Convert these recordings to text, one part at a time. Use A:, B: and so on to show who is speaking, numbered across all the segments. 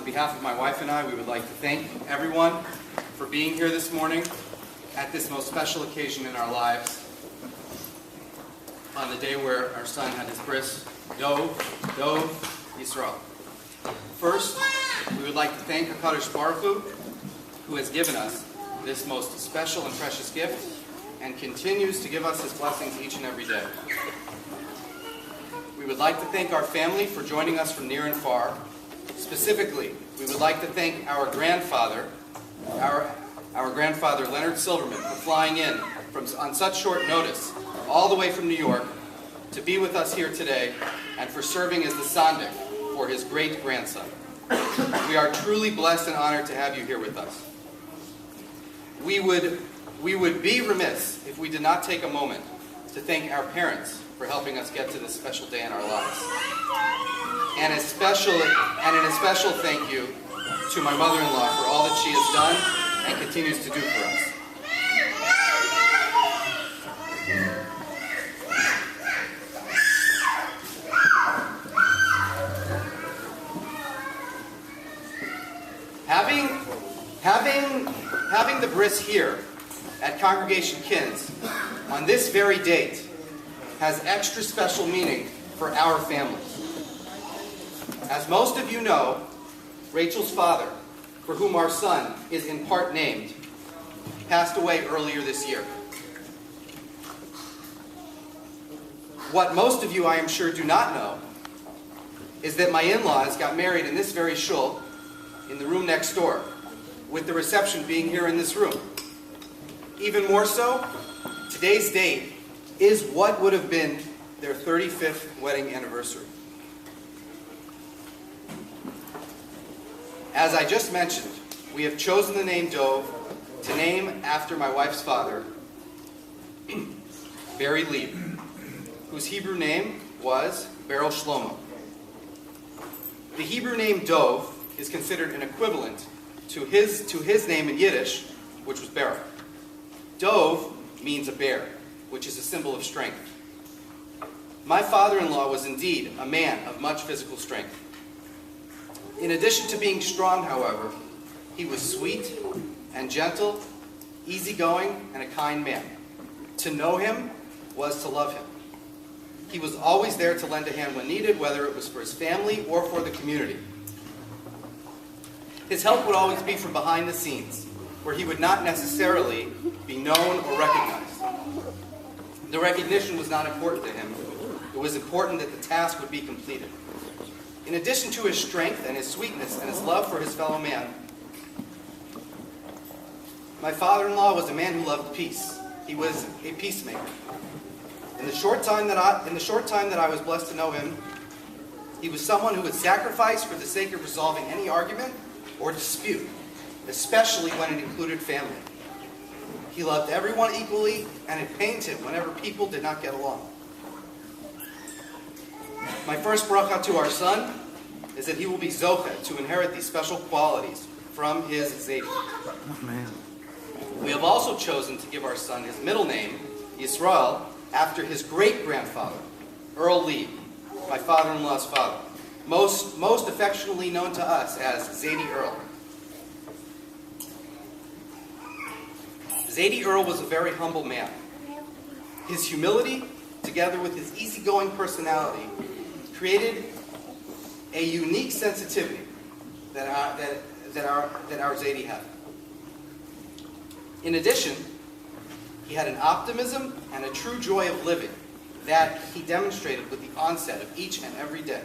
A: behalf of my wife and I, we would like to thank everyone for being here this morning at this most special occasion in our lives, on the day where our son had his bris, Dov Yisrael. First, we would like to thank HaKadosh Baruch Hu, who has given us this most special and precious gift, and continues to give us his blessings each and every day. We would like to thank our family for joining us from near and far. Specifically, we would like to thank our grandfather, our grandfather Leonard Silverman, for flying in on such short notice, all the way from New York, to be with us here today, and for serving as the sandik for his great-grandson. We are truly blessed and honored to have you here with us. We would be remiss if we did not take a moment to thank our parents for helping us get to this special day in our lives. And an especial thank you to my mother-in-law for all that she has done and continues to do for us. Having the bris here at Congregation Kins on this very date has extra special meaning for our family. As most of you know, Rachel's father, for whom our son is in part named, passed away earlier this year. What most of you, I am sure, do not know is that my in-laws got married in this very shul, in the room next door, with the reception being here in this room. Even more so, today's date is what would have been their 35th wedding anniversary. As I just mentioned, we have chosen the name Dov to name after my wife's father, Barry Lieb, whose Hebrew name was Beryl Shlomo. The Hebrew name Dov is considered an equivalent to his name in Yiddish, which was Barak. Dov means a bear, which is a symbol of strength. My father-in-law was indeed a man of much physical strength. In addition to being strong, however, he was sweet and gentle, easygoing, and a kind man. To know him was to love him. He was always there to lend a hand when needed, whether it was for his family or for the community. His help would always be from behind the scenes, where he would not necessarily be known or recognized. The recognition was not important to him. It was important that the task would be completed. In addition to his strength and his sweetness and his love for his fellow man, my father-in-law was a man who loved peace. He was a peacemaker. In the short time that I was blessed to know him, he was someone who would sacrifice for the sake of resolving any argument or dispute, especially when it included family. He loved everyone equally, and it pained him whenever people did not get along. My first bracha to our son is that he will be zocheh to inherit these special qualities from his Zaydi.
B: Oh, man.
A: We have also chosen to give our son his middle name, Yisrael, after his great-grandfather, Earl Lee, my father-in-law's father, most affectionately known to us as Zadie Earl. Zadie Earl was a very humble man. His humility, together with his easygoing personality, created a unique sensitivity that our Zadie had. In addition, he had an optimism and a true joy of living that he demonstrated with the onset of each and every day.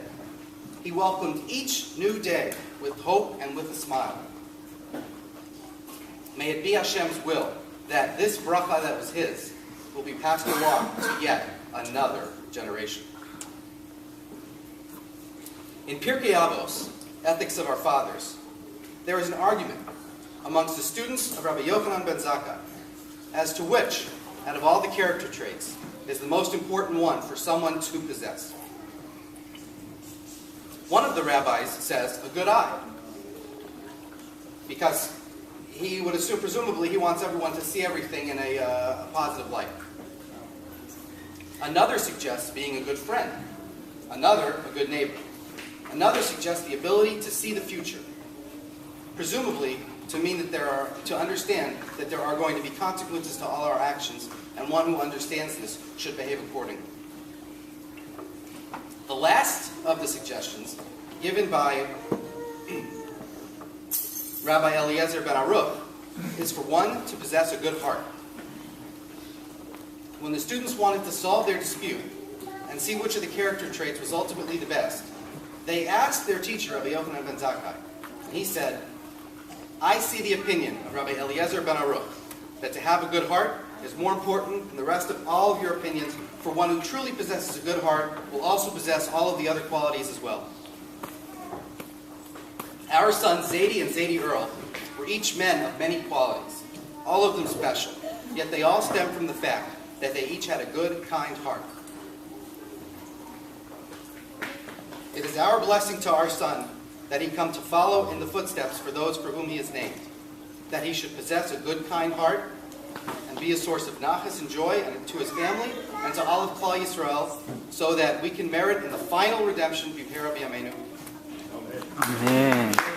A: He welcomed each new day with hope and with a smile. May it be Hashem's will that this bracha that was his will be passed along to yet another generation. In Pirkei Avos, Ethics of Our Fathers, there is an argument amongst the students of Rabbi Yochanan ben Zakkai as to which, out of all the character traits, is the most important one for someone to possess. One of the rabbis says a good eye, because he would assume, presumably, he wants everyone to see everything in a positive light. Another suggests being a good friend. Another, a good neighbor. Another suggests the ability to see the future. presumably to mean that to understand that there are going to be consequences to all our actions, and one who understands this should behave accordingly. The last of the suggestions given by Rabbi Eliezer ben Aruch is for one to possess a good heart. When the students wanted to solve their dispute and see which of the character traits was ultimately the best, they asked their teacher, Rabbi Yochanan ben Zakkai, and he said, I see the opinion of Rabbi Eliezer ben Aruch that to have a good heart is more important than the rest of all of your opinions, for one who truly possesses a good heart will also possess all of the other qualities as well. Our sons Zadie and Zadie Earl were each men of many qualities, all of them special, yet they all stem from the fact that they each had a good, kind heart. It is our blessing to our son that he come to follow in the footsteps for those for whom he is named, that he should possess a good, kind heart and be a source of nachas and joy and to his family and to all of Klal Yisrael, so that we can merit in the final redemption B'Mehera B'Yameinu.
B: Amen.